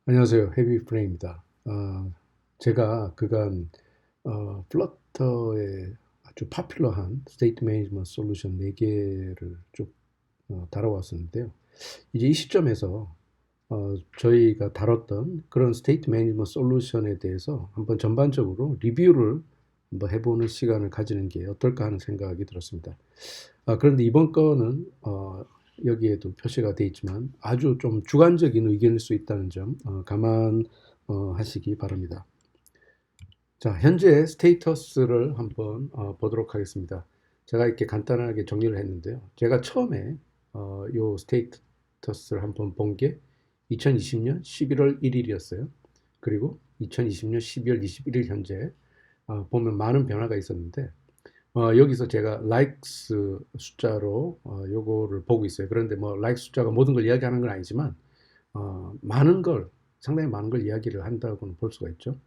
안녕하세요. 헤비프레임입니다. 제가 그간 플러터의 아주 파퓰러한 스테이트 매니지먼트 솔루션 4개를 쭉 다뤄왔었는데요. 이제 이 시점에서 저희가 다뤘던 그런 스테이트 매니지먼트 솔루션에 대해서 한번 전반적으로 리뷰를 한번 해보는 시간을 가지는 게 어떨까 하는 생각이 들었습니다. 그런데 이번 건은 여기에도 표시가 되어 있지만 아주 좀 주관적인 의견일 수 있다는 점 감안하시기 바랍니다. 자, 현재 스테이터스를 한번 보도록 하겠습니다. 제가 이렇게 간단하게 정리를 했는데요. 제가 처음에 요 스테이터스를 한번 본 게 2020년 11월 1일이었어요. 그리고 2020년 12월 21일 현재 보면 많은 변화가 있었는데 여기서 제가 likes 숫자로 요거를 보고 있어요. 그런데 뭐 like 숫자가 모든 걸 이야기하는 건 아니지만 많은 걸 상당히 많은 걸 이야기를 한다고는 볼 수가 있죠.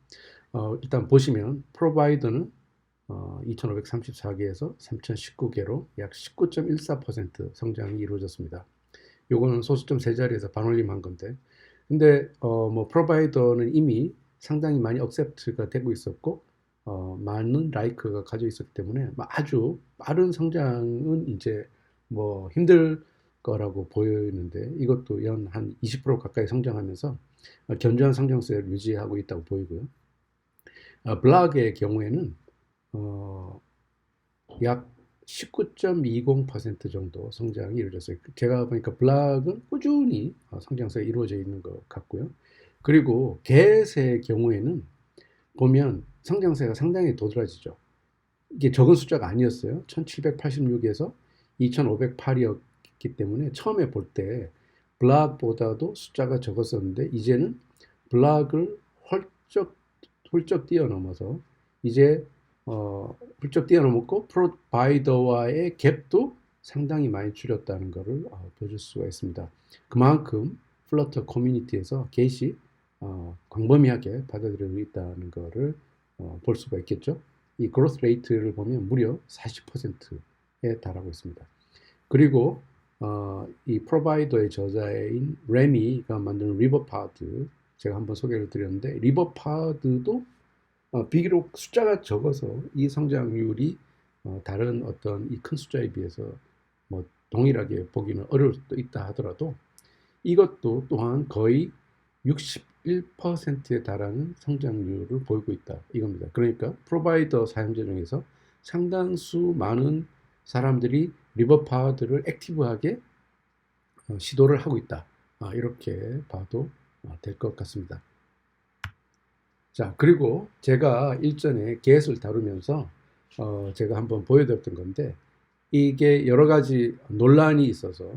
일단 보시면 프로바이더는 2,534개에서 3,019개로 약 19.14% 성장이 이루어졌습니다. 요거는 소수점 세 자리에서 반올림한 건데, 근데 뭐 프로바이더는 이미 상당히 많이 억셉트가 되고 있었고 많은 라이크가 가져 있었기 때문에 아주 빠른 성장은 이제 뭐 힘들 거라고 보이는데 이것도 연 한 20% 가까이 성장하면서 견조한 성장세를 유지하고 있다고 보이고요. 블락의 경우에는 어, 약 19.20% 정도 성장이 이루어졌어요. 제가 보니까 블락은 꾸준히 성장세가 이루어져 있는 것 같고요. 그리고 겟의 경우에는 보면 성장세가 상당히 도드라지죠. 이게 적은 숫자가 아니었어요. 1786에서 2508이었기 때문에 처음에 볼 때 블락보다도 숫자가 적었었는데 이제는 블락을 훌쩍 뛰어넘어서 이제 훌쩍 뛰어넘었고 프로바이더와의 갭도 상당히 많이 줄였다는 것을 보실 수가 있습니다. 그만큼 플러터 커뮤니티에서 게시 광범위하게 받아들여지고 있다는 것을 볼 수가 있겠죠. 이 그로스 레이트를 보면 무려 40%에 달하고 있습니다. 그리고 이 프로바이더의 저자인 레미가 만든 리버파드 제가 한번 소개를 드렸는데 리버파드도 비교록 숫자가 적어서 이 성장률이 다른 어떤 이 큰 숫자에 비해서 뭐 동일하게 보기는 어려울 수도 있다 하더라도 이것도 또한 거의 61%에 달하는 성장률을 보이고 있다 이겁니다. 그러니까 프로바이더 사용자 중에서 상당수 많은 사람들이 리버파드를 액티브하게 시도를 하고 있다. 이렇게 봐도 될 것 같습니다. 자, 그리고 제가 일전에 get을 다루면서 제가 한번 보여드렸던 건데 이게 여러 가지 논란이 있어서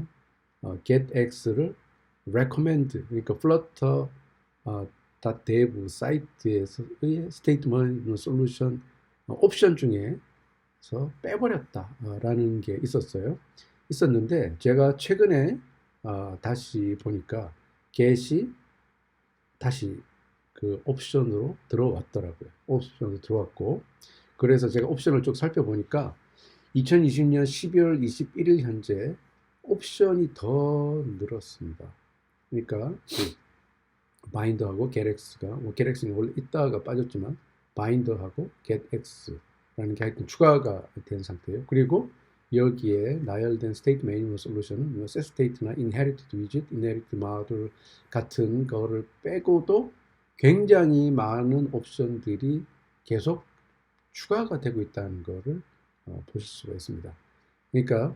getX를 recommend 그러니까 flutter dev 사이트에서의 스테이트먼트 솔루션 옵션 중에서 빼버렸다라는 게 있었는데 제가 최근에 다시 보니까 get이 다시 그 옵션으로 들어왔더라고요. 옵션으로 들어왔고 그래서 제가 옵션을 쭉 살펴보니까 2020년 12월 21일 현재 옵션이 더 늘었습니다. 그러니까 바인더하고 getX가 뭐 getX는 원래 있다가 빠졌지만 바인더하고 getX라는 게 하여튼 추가가 된 상태예요. 그리고 여기에 나열된 스테이트 매니지먼트 솔루션은 뭐 set state나 inherited widget, inherited model 같은 거를 빼고도 굉장히 많은 옵션들이 계속 추가가 되고 있다는 것을 보실 수가 있습니다. 그러니까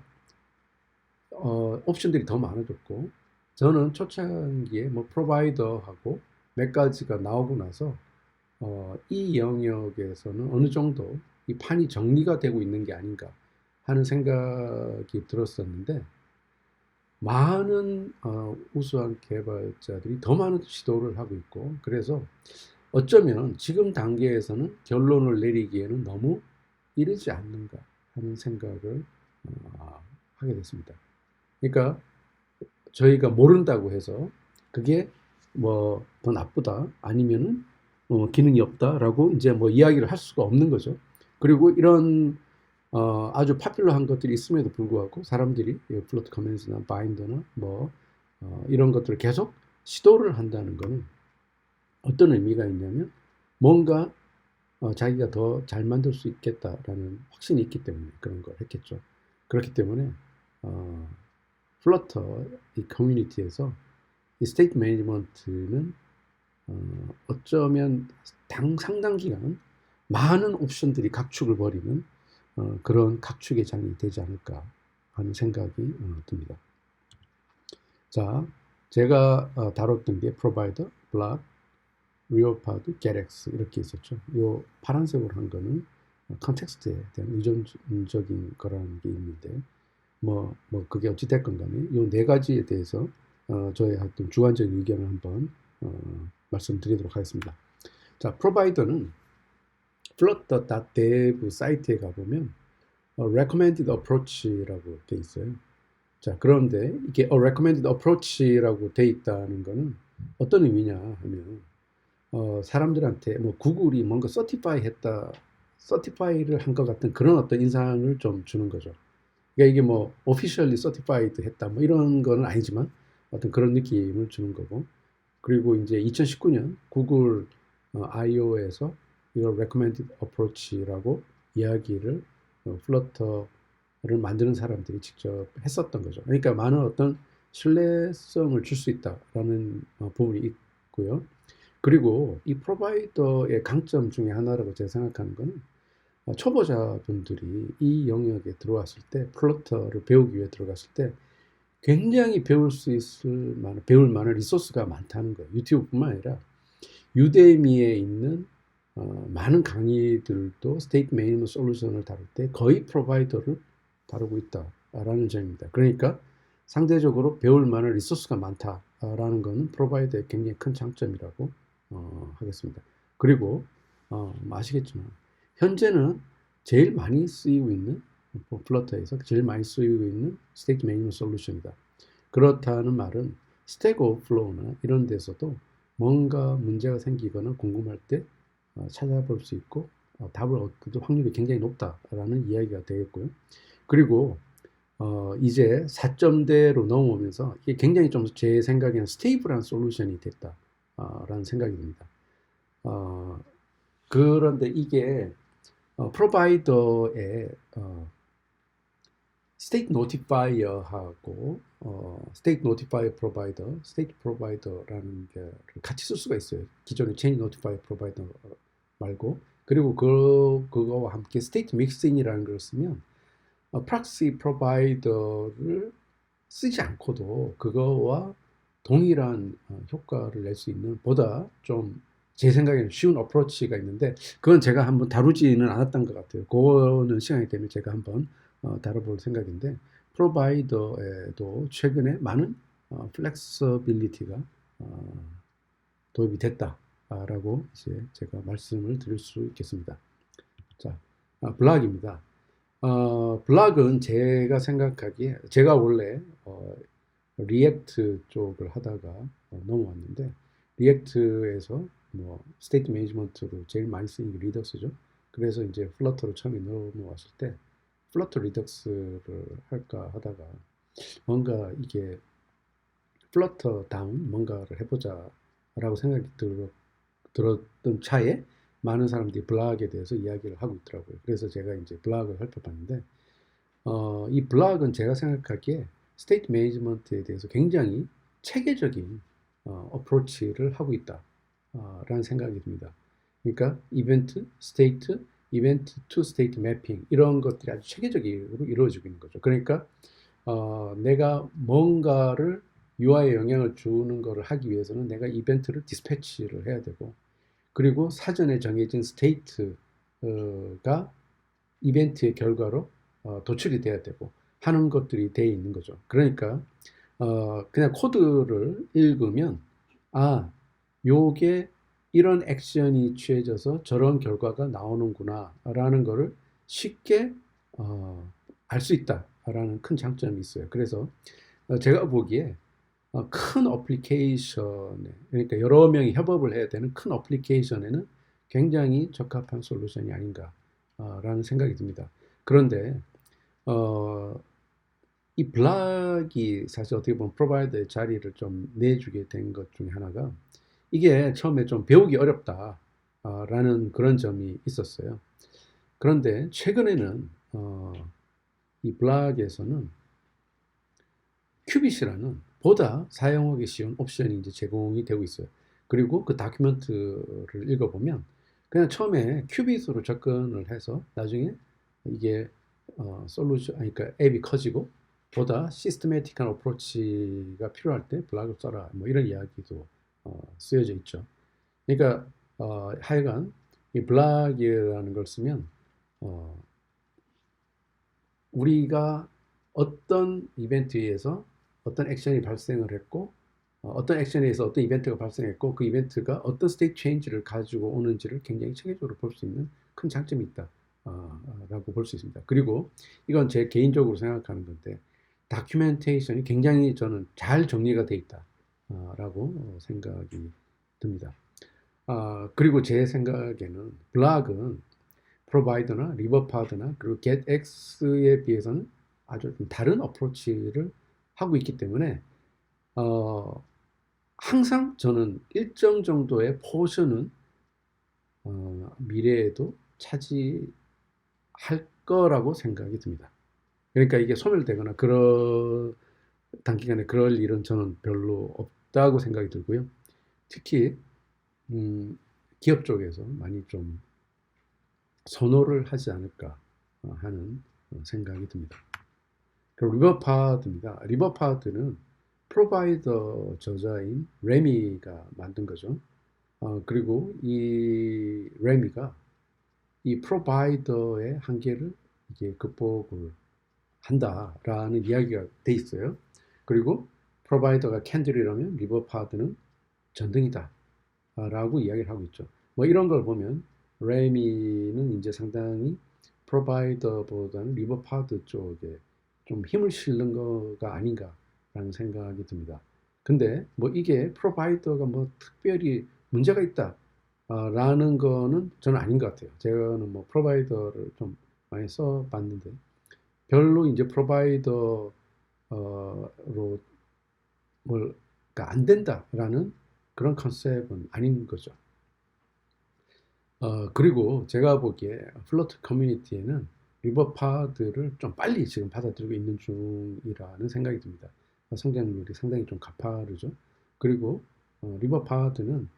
옵션들이 더 많아졌고 저는 초창기에 뭐 프로바이더하고 몇 가지가 나오고 나서 이 영역에서는 어느 정도 이 판이 정리가 되고 있는 게 아닌가 하는 생각이 들었었는데 많은 우수한 개발자들이 더 많은 시도를 하고 있고 그래서 어쩌면 지금 단계에서는 결론을 내리기에는 너무 이르지 않는가 하는 생각을 하게 됐습니다. 그러니까 저희가 모른다고 해서 그게 뭐 더 나쁘다 아니면은 기능이 없다라고 이제 뭐 이야기를 할 수가 없는 거죠. 그리고 이런 아주 파퓰러한 것들이 있음에도 불구하고 사람들이 플로트 커맨드나 바인더나 뭐 이런 것들을 계속 시도를 한다는 것은 어떤 의미가 있냐면 뭔가 자기가 더 잘 만들 수 있겠다라는 확신이 있기 때문에 그런 걸 했겠죠. 그렇기 때문에 어, 플러터 이 커뮤니티에서 이 스테이트 매니지먼트는 어쩌면 상당 기간 많은 옵션들이 각축을 벌이는 그런 각축의 장이 되지 않을까 하는 생각이 듭니다. 자, 제가 다뤘던 게 프로바이더, 블락, 리오파드, 게렉스 이렇게 있었죠. 요 파란색으로 한 거는 컨텍스트에 대한 의존적인 거라는 게 있는데 그게 어찌됐건 간에 요 네 가지에 대해서 저의 어떤 주관적인 의견을 한번 말씀드리도록 하겠습니다. 자, 프로바이더는 flutter.dev 사이트에 가보면 recommended approach라고 돼 있어요. 자, 그런데 이게 recommended approach라고 돼 있다는 거는 어떤 의미냐 하면 사람들한테 뭐 구글이 뭔가 서티파이를 한 것 같은 그런 어떤 인상을 좀 주는 거죠. 그러니까 이게 뭐 officially certified 했다 뭐 이런 거는 아니지만 어떤 그런 느낌을 주는 거고, 그리고 이제 2019년 구글 I/O에서 이걸 recommended approach라고 이야기를 플러터를 만드는 사람들이 직접 했었던 거죠. 그러니까 많은 어떤 신뢰성을 줄 수 있다라는 부분이 있고요. 그리고 이 프로바이더의 강점 중에 하나라고 제가 생각하는 거는 초보자분들이 이 영역에 들어왔을 때 플러터를 배우기 위해 들어갔을 때 굉장히 배울 만한 리소스가 많다는 거예요. 유튜브뿐만 아니라 유데미에 있는 많은 강의들도 스테이트 매니지먼트 솔루션을 다룰 때 거의 프로바이더를 다루고 있다라는 점입니다. 그러니까 상대적으로 배울 만한 리소스가 많다라는 것은 프로바이더의 굉장히 큰 장점이라고 하겠습니다. 그리고 아시겠지만 현재는 제일 많이 쓰이고 있는 플러터에서 제일 많이 쓰이고 있는 스테이트 매니지먼트 솔루션이다. 그렇다는 말은 스택 오버플로우나 이런 데서도 뭔가 문제가 생기거나 궁금할 때 찾아볼 수 있고 답을 얻을 확률이 굉장히 높다라는 이야기가 되겠고요. 그리고 이제 4점대로 넘어오면서 이게 굉장히 좀 제 생각에는 스테이블한 솔루션이 됐다라는 생각이 듭니다. 그런데 이게 프로바이더의 스테이트 노티파이어하고 스테이트 노티파이어 프로바이더, 스테이트 프로바이더라는 게 같이 쓸 수가 있어요. 기존의 체인지 노티파이어 프로바이더 말고. 그리고 그거와 함께 스테이트 믹스인이라는 걸 쓰면 프락시 프로바이더를 쓰지 않고도 그거와 동일한 효과를 낼 수 있는 보다 좀 제 생각에는 쉬운 어프로치가 있는데 그건 제가 한번 다루지는 않았던 것 같아요. 그거는 시간이 되면 제가 한번 다뤄볼 생각인데 프로바이더에도 최근에 많은 플렉서빌리티가 도입이 됐다라고 이제 제가 말씀을 드릴 수 있겠습니다. 자, 블락입니다. 블락은 제가 생각하기에 제가 원래 리액트 쪽을 하다가 넘어왔는데 리액트에서 뭐 스테이트 매니지먼트로 제일 많이 쓰는 게 리덕스죠. 그래서 이제 플러터로 처음에 넘어왔을 때 플러터 리덕스를 할까 하다가 뭔가 이게 플러터다운 뭔가를 해보자라고 생각이 들었던 차에 많은 사람들이 블락에 대해서 이야기를 하고 있더라고요. 그래서 제가 이제 블락을 살펴봤는데 이 블락은 제가 생각하기에 스테이트 매니지먼트에 대해서 굉장히 체계적인 어프로치를 하고 있다라는 생각이 듭니다. 그러니까 이벤트, 스테이트, 이벤트 투 스테이트 매핑 이런 것들이 아주 체계적으로 이루어지고 있는 거죠. 그러니까 내가 뭔가를 UI에 영향을 주는 것을 하기 위해서는 내가 이벤트를 디스패치를 해야 되고 그리고 사전에 정해진 스테이트가 이벤트의 결과로 도출이 돼야 되고 하는 것들이 되어 있는 거죠. 그러니까 그냥 코드를 읽으면 요게 이런 액션이 취해져서 저런 결과가 나오는구나 라는 거를 쉽게 알 수 있다라는 큰 장점이 있어요. 그래서 제가 보기에 큰 어플리케이션에 그러니까 여러 명이 협업을 해야 되는 큰 어플리케이션에는 굉장히 적합한 솔루션이 아닌가라는 생각이 듭니다. 그런데 이 블락이 사실 어떻게 보면 프로바이더의 자리를 좀 내주게 된 것 중에 하나가 이게 처음에 좀 배우기 어렵다 라는 그런 점이 있었어요. 그런데 최근에는 이 블락에서는 큐빗이라는 보다 사용하기 쉬운 옵션이 이제 제공이 되고 있어요. 그리고 그 다큐멘트를 읽어보면 그냥 처음에 큐빗으로 접근을 해서 나중에 이게 솔루션, 아니, 그러니까 앱이 커지고 보다 시스테매틱한 어프로치가 필요할 때 블락을 써라. 뭐 이런 이야기도 쓰여져 있죠. 그러니까 하여간 이 블락이라는 걸 쓰면 우리가 어떤 이벤트에서 어떤 액션이 발생을 했고 어떤 액션에서 어떤 이벤트가 발생했고 그 이벤트가 어떤 스테이트 체인지를 가지고 오는지를 굉장히 체계적으로 볼 수 있는 큰 장점이 있다 라고 볼 수 있습니다. 그리고 이건 제 개인적으로 생각하는 건데 다큐멘테이션이 굉장히 저는 잘 정리가 돼 있다 라고 생각이 듭니다. 그리고 제 생각에는 블락은 프로바이더나 리버파드나 그리고 getX에 비해서는 아주 좀 다른 어프로치를 하고 있기 때문에 항상 저는 일정 정도의 포션은 미래에도 차지할 거라고 생각이 듭니다. 그러니까 이게 소멸되거나 단기간에 그럴 일은 저는 별로 없다고 생각이 들고요. 특히 기업 쪽에서 많이 좀 선호를 하지 않을까 하는 생각이 듭니다. 그리고 리버파드입니다. 리버파드는 프로바이더 저자인 레미가 만든 거죠. 그리고 이 레미가 이 프로바이더의 한계를 이게 극복을 한다라는 이야기가 돼 있어요. 그리고 프로바이더가 캔들이라면 리버파드는 전등이다 라고 이야기를 하고 있죠. 뭐 이런 걸 보면 레미는 이제 상당히 프로바이더보다는 리버파드 쪽에 좀 힘을 실는 거가 아닌가라는 생각이 듭니다. 근데 뭐 이게 프로바이더가 뭐 특별히 문제가 있다 라는 거는 저는 아닌 것 같아요. 제가는 뭐 프로바이더를 좀 많이 써봤는데 별로 이제 프로바이더로 뭘가 안 된다라는 그런 컨셉은 아닌 거죠. 그리고 제가 보기에 플러트 커뮤니티에는 리버파드를 좀 빨리 지금 받아들이고 있는 중이라는 생각이 듭니다. 성장률이 상당히 좀 가파르죠. 그리고 리버파드는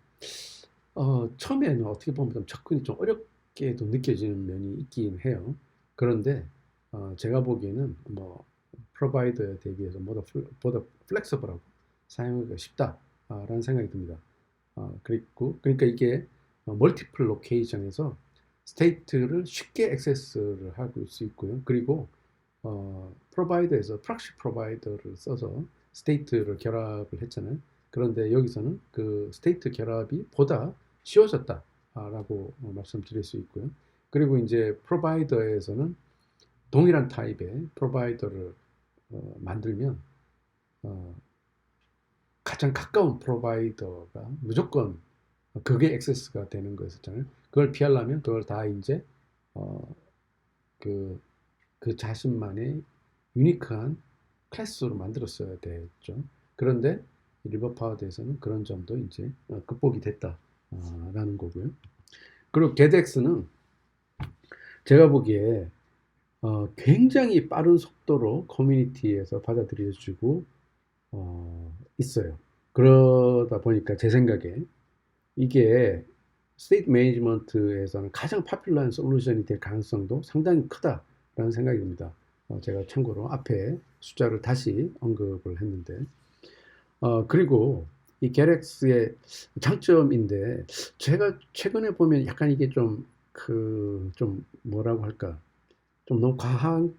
처음에는 어떻게 보면 좀 접근이 좀 어렵게도 느껴지는 면이 있긴 해요. 그런데 제가 보기에는 뭐 프로바이더에 대비해서 보다 플렉서블하고 사용하기가 쉽다라는 생각이 듭니다. 그러니까 이게 멀티플 로케이션에서 스테이트를 쉽게 액세스를 할 수 있고요. 그리고 프로바이더에서 프락시 프로바이더를 써서 스테이트를 결합을 했잖아요. 그런데 여기서는 그 스테이트 결합이 보다 쉬워졌다라고 말씀드릴 수 있고요. 그리고 이제 프로바이더에서는 동일한 타입의 프로바이더를 만들면 가장 가까운 프로바이더가 무조건 그게 액세스가 되는 거였잖아요. 그걸 피하려면 그걸 다 이제 그 자신만의 유니크한 클래스로 만들었어야 됐죠. 그런데 리버파드에서는 그런 점도 이제 극복이 됐다라는 거고요. 그리고 getX는 제가 보기에 굉장히 빠른 속도로 커뮤니티에서 받아들여지고 있어요. 그러다 보니까 제 생각에 이게 스테이트 매니지먼트에서는 가장 파퓰러한 솔루션이 될 가능성도 상당히 크다라는 생각이 듭니다. 제가 참고로 앞에 숫자를 다시 언급을 했는데 그리고 이 getX의 장점인데 제가 최근에 보면 약간 이게 좀 뭐라고 할까 좀 너무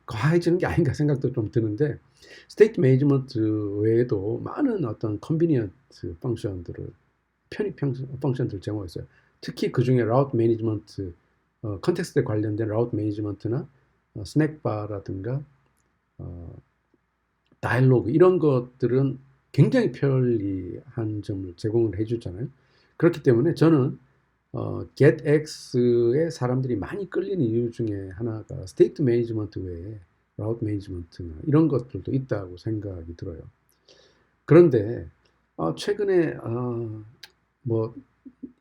과해지는 게 아닌가 생각도 좀 드는데 스테이트 매니지먼트 외에도 많은 어떤 컨비니언트 펑션들을 편입 펑션들을 제공했어요. 특히 그 중에 라우트 매니지먼트, 컨텍스트에 관련된 라우트 매니지먼트나 스낵바라든가 다이얼로그 이런 것들은 굉장히 편리한 점을 제공을 해주잖아요. 그렇기 때문에 저는 getX에 사람들이 많이 끌리는 이유 중에 하나가 스테이트 매니지먼트 외에 라우트 매니지먼트나 이런 것들도 있다고 생각이 들어요. 그런데 최근에 뭐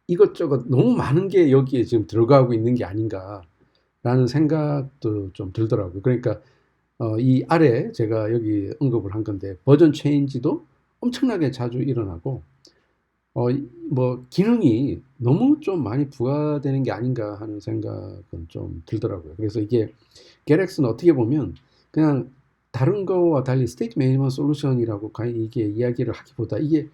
이것저것 너무 많은 게 여기에 지금 들어가고 있는 게 아닌가라는 생각도 좀 들더라고요. 그러니까 이 아래 제가 여기 언급을 한 건데 버전 체인지도 엄청나게 자주 일어나고 뭐 기능이 너무 좀 많이 부과되는 게 아닌가 하는 생각은 좀 들더라고요. 그래서 이게 갤럭시는 어떻게 보면 그냥 다른 거와 달리 스테이트 매니지먼트 솔루션이라고 이게 이야기를 하기보다 이게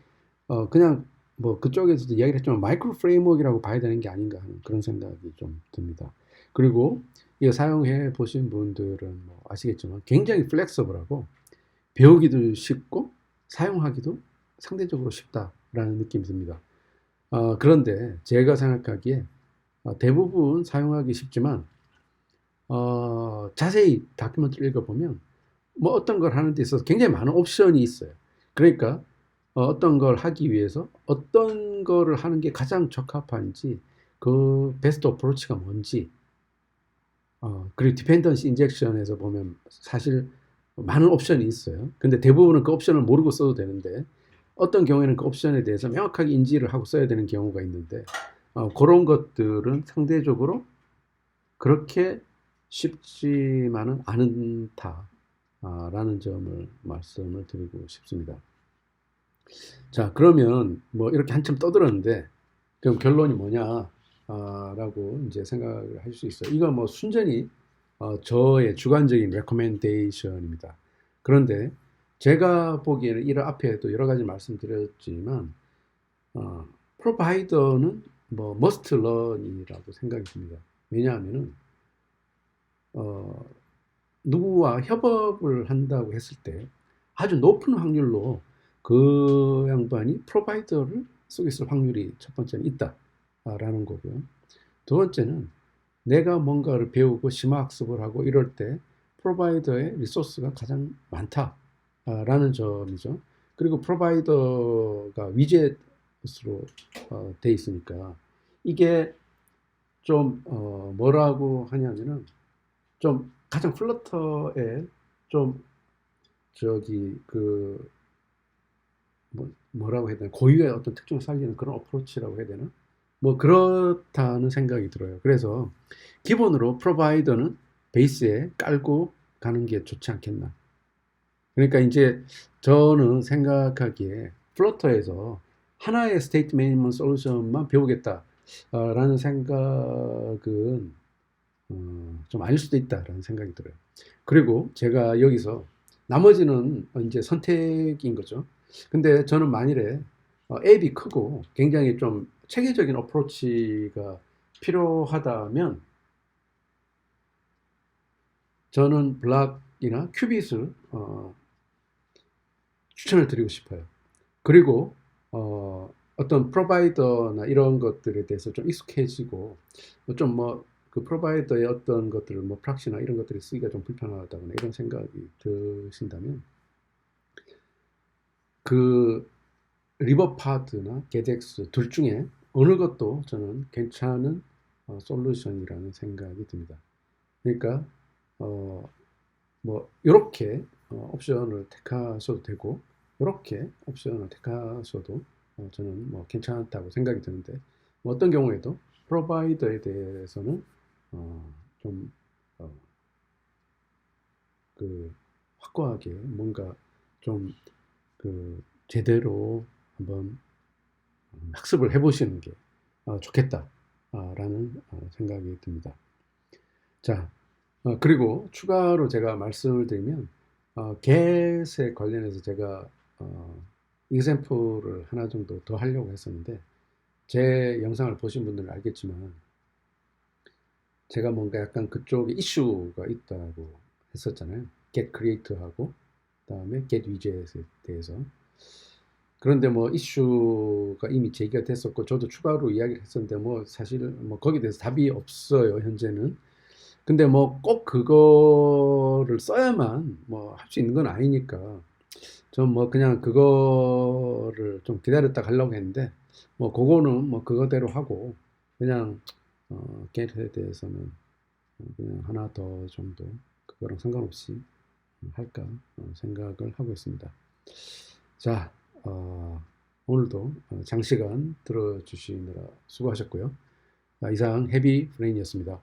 그냥 뭐 그쪽에서도 이야기를 했지만 마이크로 프레임워크라고 봐야 되는 게 아닌가 하는 그런 생각이 좀 듭니다. 그리고 이거 사용해 보신 분들은 뭐 아시겠지만 굉장히 플렉서블하고 배우기도 쉽고 사용하기도 상대적으로 쉽다라는 느낌이 듭니다. 그런데 제가 생각하기에 대부분 사용하기 쉽지만 자세히 다큐멘터리를 읽어보면 뭐 어떤 걸 하는 데 있어서 굉장히 많은 옵션이 있어요. 그러니까 어떤 걸 하기 위해서 어떤 거를 하는 게 가장 적합한지 그 베스트 어프로치가 뭔지 그리고 디펜던시 인젝션에서 보면 사실 많은 옵션이 있어요. 근데 대부분은 그 옵션을 모르고 써도 되는데 어떤 경우에는 그 옵션에 대해서 명확하게 인지를 하고 써야 되는 경우가 있는데 그런 것들은 상대적으로 그렇게 쉽지만은 않다라는 점을 말씀을 드리고 싶습니다. 자, 그러면 뭐 이렇게 한참 떠들었는데 그럼 결론이 뭐냐? 라고 이제 생각을 할 수 있어요. 이건 뭐 순전히 저의 주관적인 레코멘데이션입니다. 그런데 제가 보기에는 이런 앞에도 여러 가지 말씀드렸지만 어, 프로바이더는 뭐 머스트 런이라고 생각이 듭니다. 왜냐하면은 어, 누구와 협업을 한다고 했을 때 아주 높은 확률로 그 양반이 프로바이더를 쓰고 있을 확률이 첫 번째는 있다라는 거고요. 두 번째는 내가 뭔가를 배우고 심화학습을 하고 이럴 때 프로바이더의 리소스가 가장 많다라는 점이죠. 그리고 프로바이더가 위젯으로 돼 있으니까 이게 좀 뭐라고 하냐면은 좀 가장 플러터에 좀 저기 그 뭐라고 해야 되나 고유의 어떤 특징을 살리는 그런 어프로치라고 해야 되나 뭐 그렇다는 생각이 들어요. 그래서 기본으로 프로바이더는 베이스에 깔고 가는 게 좋지 않겠나. 그러니까 이제 저는 생각하기에 플러터에서 하나의 스테이트 매니지먼트 솔루션만 배우겠다라는 생각은 좀 아닐 수도 있다라는 생각이 들어요. 그리고 제가 여기서 나머지는 이제 선택인 거죠. 근데 저는 만일에 앱이 크고 굉장히 좀 체계적인 어프로치가 필요하다면 저는 블락이나 큐빗을 추천을 드리고 싶어요. 그리고 어떤 프로바이더나 이런 것들에 대해서 좀 익숙해지고 좀 뭐 그 프로바이더의 어떤 것들을 뭐 프락시나 이런 것들이 쓰기가 좀 불편하다거나 이런 생각이 드신다면 그 리버파드나 게덱스 둘 중에 어느 것도 저는 괜찮은 솔루션이라는 생각이 듭니다. 그러니까 뭐 이렇게 옵션을 택하셔도 되고 이렇게 옵션을 택하셔도 저는 뭐 괜찮다고 생각이 드는데 뭐 어떤 경우에도 프로바이더에 대해서는 좀 그 확고하게 뭔가 좀 그 제대로 한번 학습을 해보시는 게 좋겠다라는 생각이 듭니다. 자, 그리고 추가로 제가 말씀을 드리면 get에 관련해서 제가 example을 하나 정도 더 하려고 했었는데 제 영상을 보신 분들은 알겠지만 제가 뭔가 약간 그쪽에 이슈가 있다고 했었잖아요. get create하고 그다음에 get widget에 대해서. 그런데 뭐 이슈가 이미 제기가 됐었고 저도 추가로 이야기를 했었는데 뭐 사실 뭐 거기에 대해서 답이 없어요, 현재는. 근데 뭐 꼭 그거를 써야만 뭐 할 수 있는 건 아니니까 전 뭐 그냥 그거를 좀 기다렸다 가려고 했는데 뭐 그거는 뭐 그거대로 하고 그냥 게임에 대해서는 그냥 하나 더 정도 그거랑 상관없이 할까 생각을 하고 있습니다. 자, 오늘도 장시간 들어주시느라 수고하셨고요. 이상 헤비 브레인이었습니다.